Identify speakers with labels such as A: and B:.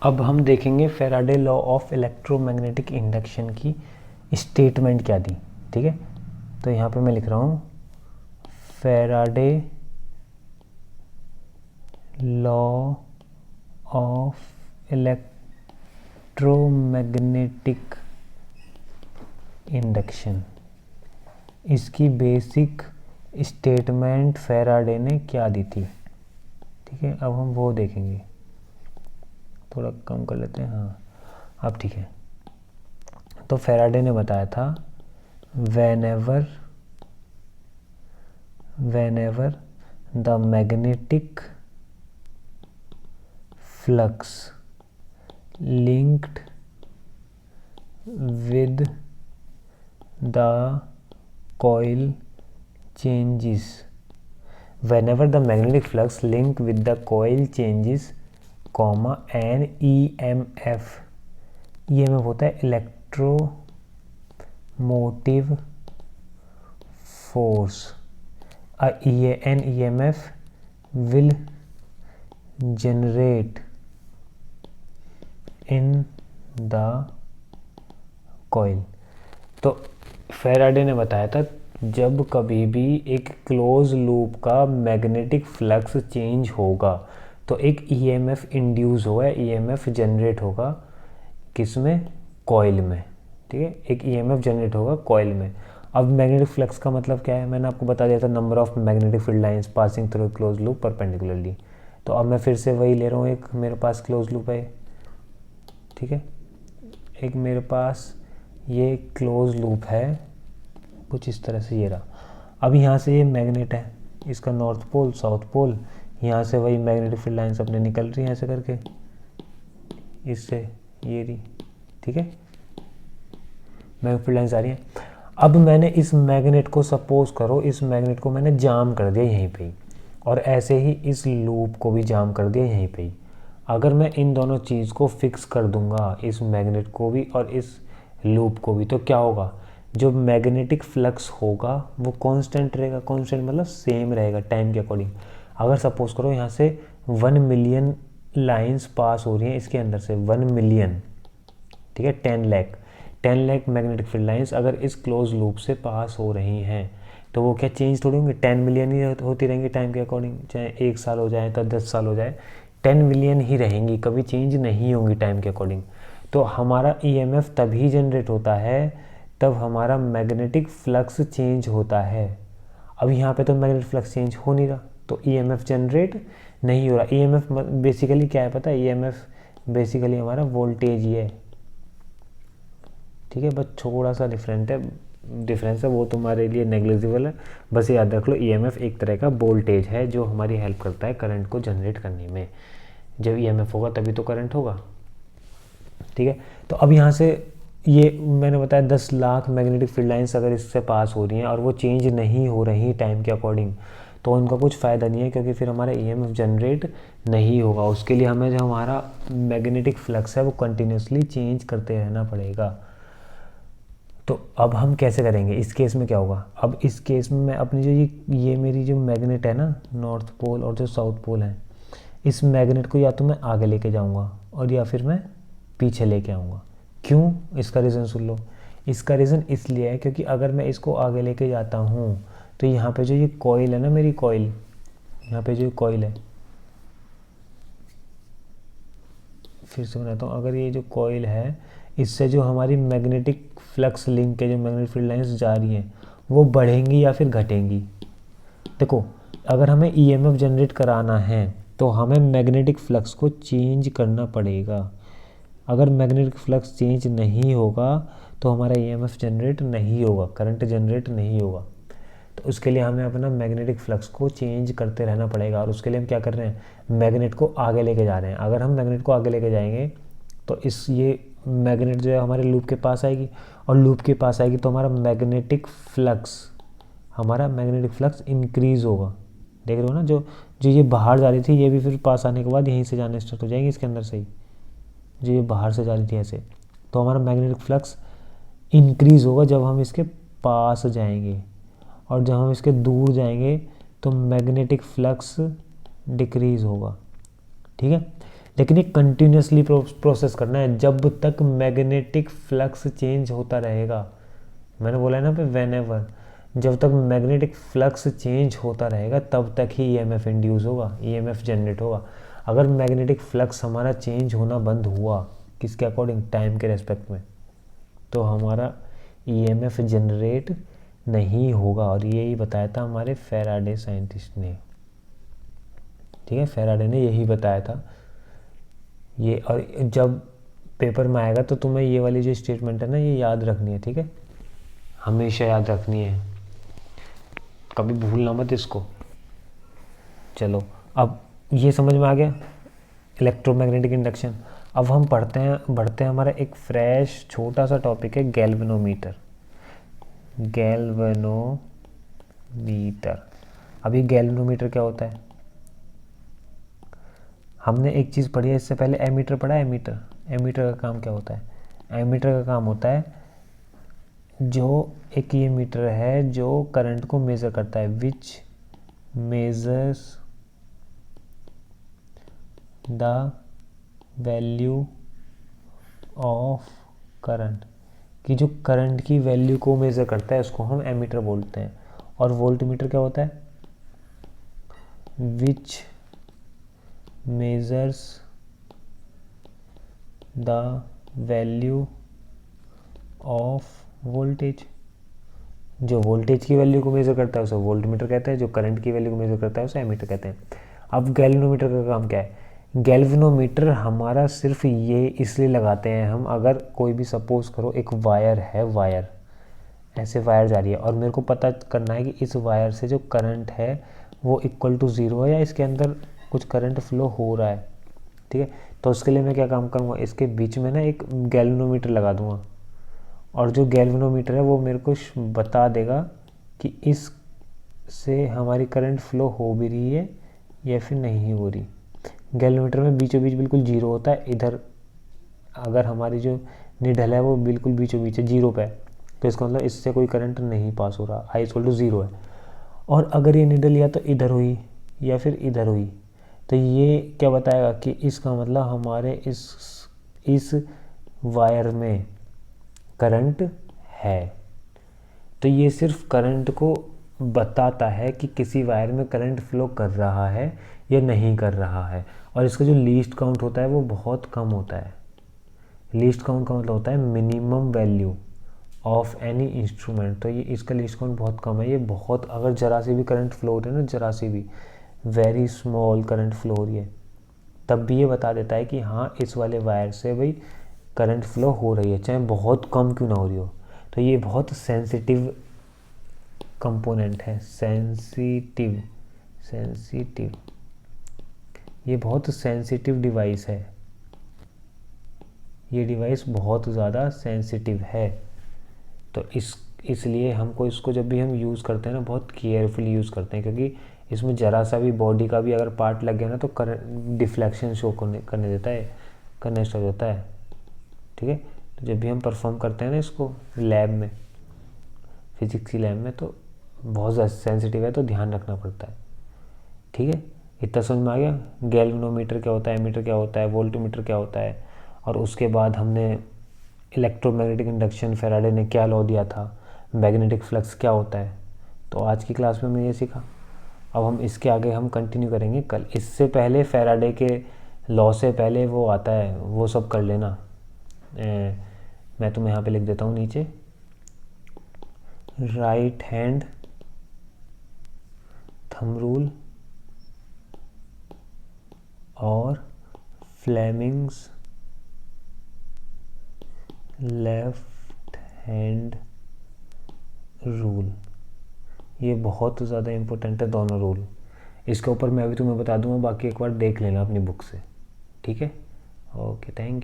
A: अब हम देखेंगे Faraday law of electromagnetic induction की स्टेटमेंट क्या दी। ठीक है, तो यहाँ पे मैं लिख रहा हूँ Faraday law of electromagnetic induction, इसकी बेसिक स्टेटमेंट फैराडे ने क्या दी थी। ठीक है, अब हम वो देखेंगे, थोड़ा कम कर लेते हैं। हाँ, अब ठीक है। तो फैराडे ने बताया था whenever the magnetic flux linked with the coil changes, whenever the magnetic flux linked with the coil changes, comma an EMF होता है electromotive force, an EMF will generate in the coil। तो Faraday ने बताया था जब कभी भी एक क्लोज लूप का मैग्नेटिक फ्लक्स चेंज होगा तो एक EMF इंड्यूस होगा, EMF जनरेट होगा किसमें, कॉइल में। ठीक है, एक EMF जनरेट होगा कॉइल में। अब मैग्नेटिक फ्लक्स का मतलब क्या है, मैंने आपको बता दिया था, number of magnetic field lines passing through close loop perpendicularly. तो अब मैं फिर से वही ले रहा हूँ, एक मेरे पास क्लोज लूप है। ठीक है, एक मेरे पास ये क्लोज लूप है कुछ इस तरह से, ये रहा। अब यहाँ से ये मैग्नेट है, इसका नॉर्थ पोल साउथ पोल, यहाँ से वही मैग्नेटिक फील्ड लाइंस अपने निकल रही हैं ऐसे करके, इससे ये रही। ठीक है, मैग्नेटिक फील्ड लाइंस आ रही हैं। अब मैंने इस मैग्नेट को, सपोज करो इस मैग्नेट को मैंने जाम कर दिया यहीं पे ही, और ऐसे ही इस लूप को भी जाम कर दिया यहीं पे ही। अगर मैं इन दोनों चीज़ को फिक्स कर दूंगा, इस मैग्नेट को भी और इस लूप को भी, तो क्या होगा, जो मैग्नेटिक फ्लक्स होगा वो कांस्टेंट रहेगा। कांस्टेंट मतलब सेम रहेगा टाइम के अकॉर्डिंग। अगर सपोज करो यहाँ से 1 मिलियन लाइंस पास हो रही हैं इसके अंदर से, 1 मिलियन, ठीक है, 10 लाख मैग्नेटिक फील्ड लाइंस अगर इस क्लोज लूप से पास हो रही हैं, तो वो क्या चेंज थोड़ी होंगी, 10 मिलियन ही होती रहेंगी टाइम के अकॉर्डिंग, चाहे 1 साल हो जाए तो 10 साल हो जाए, 10 मिलियन ही रहेंगी, कभी चेंज नहीं होंगी टाइम के अकॉर्डिंग। तो हमारा EMF तभी जनरेट होता है तब हमारा मैग्नेटिक फ्लक्स चेंज होता है। अब यहाँ पे तो मैग्नेटिक फ्लक्स चेंज हो नहीं रहा, तो EMF जनरेट नहीं हो रहा। EMF बेसिकली क्या है पता है, EMF बेसिकली हमारा वोल्टेज ही है। ठीक है, बस थोड़ा सा डिफरेंस है, वो तुम्हारे लिए नेग्लिजिबल है। बस याद रख लो EMF एक तरह का वोल्टेज है जो हमारी हेल्प करता है करंट को जनरेट करने में। जब EMF होगा तभी तो करंट होगा। ठीक है, तो अब यहाँ से ये मैंने बताया 10 लाख मैग्नेटिक फील्ड लाइंस अगर इससे पास हो रही हैं और वो चेंज नहीं हो रही टाइम के अकॉर्डिंग, तो उनका कुछ फ़ायदा नहीं है, क्योंकि फिर हमारा EMF जनरेट नहीं होगा। उसके लिए हमें जो हमारा मैग्नेटिक फ्लक्स है वो कंटिन्यूसली चेंज करते रहना पड़ेगा। तो अब हम कैसे करेंगे, इस केस में क्या होगा, अब इस केस में मैं अपनी जो ये मेरी जो मैग्नेट है ना, नॉर्थ पोल और जो साउथ पोल है, इस मैग्नेट को या तो मैं आगे लेके जाऊंगा और या फिर मैं पीछे लेके आऊँगा। क्यों, इसका रीज़न सुन लो। इसका रीज़न इसलिए है क्योंकि अगर मैं इसको आगे लेके जाता हूँ तो यहाँ पे जो ये कॉइल है ना, मेरी कॉइल, यहाँ पे जो कॉइल है, फिर से बनाता हूँ, अगर ये जो कॉइल है इससे जो हमारी मैग्नेटिक फ्लक्स लिंक के जो मैग्नेटिक फील्ड लाइंस जा रही हैं वो बढ़ेंगी या फिर घटेंगी। देखो, अगर हमें EMF जनरेट कराना है तो हमें मैग्नेटिक फ्लक्स को चेंज करना पड़ेगा। अगर मैग्नेटिक फ्लक्स चेंज नहीं होगा तो हमारा EMF जनरेट नहीं होगा, करंट जनरेट नहीं होगा। तो उसके लिए हमें अपना मैग्नेटिक फ्लक्स को चेंज करते रहना पड़ेगा, और उसके लिए हम क्या कर रहे हैं, मैग्नेट को आगे लेके जा रहे हैं। अगर हम मैग्नेट को आगे लेके जाएंगे तो ये मैग्नेट जो है हमारे लूप के पास आएगी, और लूप के पास आएगी तो हमारा मैग्नेटिक फ्लक्स इंक्रीज़ होगा। देख रहे हो ना, जो ये बाहर जा रही थी ये भी फिर पास आने के बाद यहीं से जाने स्टार्ट हो जाएंगी इसके अंदर से ही, जो ये बाहर से जा रही थी ऐसे। तो हमारा मैग्नेटिक फ्लक्स इंक्रीज़ होगा जब हम इसके पास जाएंगे, और जब हम इसके दूर जाएंगे तो मैग्नेटिक फ्लक्स डिक्रीज़ होगा। ठीक है, लेकिन ये कंटिन्यूसली प्रोसेस करना है जब तक मैग्नेटिक फ्लक्स चेंज होता रहेगा। मैंने बोला है ना पे व्हेनेवर, जब तक मैग्नेटिक फ्लक्स चेंज होता रहेगा तब तक ही ईएमएफ इंड्यूस होगा, ईएमएफ जनरेट होगा। अगर मैग्नेटिक फ्लक्स हमारा चेंज होना बंद हुआ किसके अकॉर्डिंग, टाइम के रेस्पेक्ट में, तो हमारा ईएमएफ जनरेट नहीं होगा। और यही बताया था हमारे फैराडे साइंटिस्ट ने, ठीक है, फैराडे ने यही बताया था ये। और जब पेपर में आएगा तो तुम्हें ये वाली जो स्टेटमेंट है ना ये याद रखनी है, ठीक है, हमेशा याद रखनी है, कभी भूलना मत इसको। चलो अब ये समझ में आ गया इलेक्ट्रोमैग्नेटिक इंडक्शन। अब हम बढ़ते हैं हमारा एक फ्रेश छोटा सा टॉपिक है गैल्वेनोमीटर। गैल्वेनोमीटर, अभी गैल्वेनोमीटर क्या होता है, हमने एक चीज़ पढ़ी है इससे पहले, एमीटर पढ़ा है। एमीटर, एमीटर का काम क्या होता है, एमीटर का काम होता है जो एक ये मीटर है जो करंट को मेज़र करता है, विच measures the value of current, कि जो करंट की वैल्यू को मेज़र करता है उसको हम एमीटर बोलते हैं। और वोल्टमीटर क्या होता है, विच measures the value of voltage, जो वोल्टेज की वैल्यू को मेज़र करता है उसे वोल्टमीटर कहते हैं, जो करंट की वैल्यू को मेज़र करता है उसे एमीटर कहते हैं। अब गैल्वेनोमीटर का काम क्या है, गैल्वेनोमीटर हमारा सिर्फ ये इसलिए लगाते हैं हम, अगर कोई भी सपोज करो एक वायर है, वायर ऐसे वायर जा रही है और मेरे को पता करना है कि इस वायर से जो करंट है वो इक्वल टू ज़ीरो है या इसके अंदर कुछ करंट फ्लो हो रहा है, ठीक है। तो उसके लिए मैं क्या काम करूँगा, इसके बीच में ना एक गैल्वेनोमीटर लगा दूँगा और जो गैल्वेनोमीटर है वो मेरे को बता देगा कि इस से हमारी करंट फ्लो हो भी रही है या फिर नहीं हो रही। गैल्वेनोमीटर में बीचों बीच बिल्कुल जीरो होता है, इधर अगर हमारी जो निडल है वो बिल्कुल बीचों बीच है, जीरो पे है, तो इसका मतलब इससे कोई करंट नहीं पास हो रहा, आई इक्वल टू ज़ीरो है। और अगर ये निडल या तो इधर हुई या फिर इधर हुई तो ये क्या बताएगा कि इसका मतलब हमारे इस वायर में करंट है। तो ये सिर्फ करंट को बताता है कि किसी वायर में करंट फ्लो कर रहा है या नहीं कर रहा है। और इसका जो लीस्ट काउंट होता है वो बहुत कम होता है। लीस्ट काउंट का मतलब होता है minimum value of any instrument. तो ये इसका लीस्ट काउंट बहुत कम है, ये बहुत, अगर जरा सी भी करंट फ्लो हो रही है ना, जरा सी भी वेरी स्मॉल करंट फ्लो हो रही है, तब भी ये बता देता है कि हाँ इस वाले वायर से भाई करंट फ्लो हो रही है, चाहे बहुत कम क्यों ना हो रही हो। तो ये बहुत सेंसिटिव कंपोनेंट है, सेंसिटिव, ये बहुत सेंसिटिव डिवाइस है, ये डिवाइस बहुत ज़्यादा सेंसिटिव है। तो इसलिए हमको इसको जब भी हम यूज़ करते हैं ना बहुत केयरफुली यूज़ करते हैं, क्योंकि इसमें ज़रा सा भी बॉडी का भी अगर पार्ट लग गया ना तो करंट डिफ्लेक्शन शो करने देता है, करने स्टार्ट होता है, ठीक है। तो जब भी हम परफॉर्म करते हैं ना इसको लैब में, फिजिक्स की लैब में, तो बहुत ज़्यादा सेंसिटिव है तो ध्यान रखना पड़ता है, ठीक है। इतना समझ में आ गया गैल्वेनोमीटर क्या होता है, एमीटर क्या होता है, वोल्टमीटर क्या होता है। और उसके बाद हमने इलेक्ट्रोमैग्नेटिक इंडक्शन, फैराडे ने क्या लॉ दिया था, मैग्नेटिक फ्लक्स क्या होता है। तो आज की क्लास में हमने ये सीखा। अब हम इसके आगे हम कंटिन्यू करेंगे कल। इससे पहले फैराडे के लॉ से पहले वो आता है, वो सब कर लेना। मैं तुम्हें यहाँ पे लिख देता हूँ नीचे, राइट हैंड थंब रूल और फ्लेमिंग्स लेफ्ट हैंड रूल, ये बहुत ज़्यादा इम्पोर्टेंट है दोनों रूल। इसके ऊपर मैं अभी तुम्हें बता दूंगा, बाकी एक बार देख लेना अपनी बुक से, ठीक है। Okay, thank you.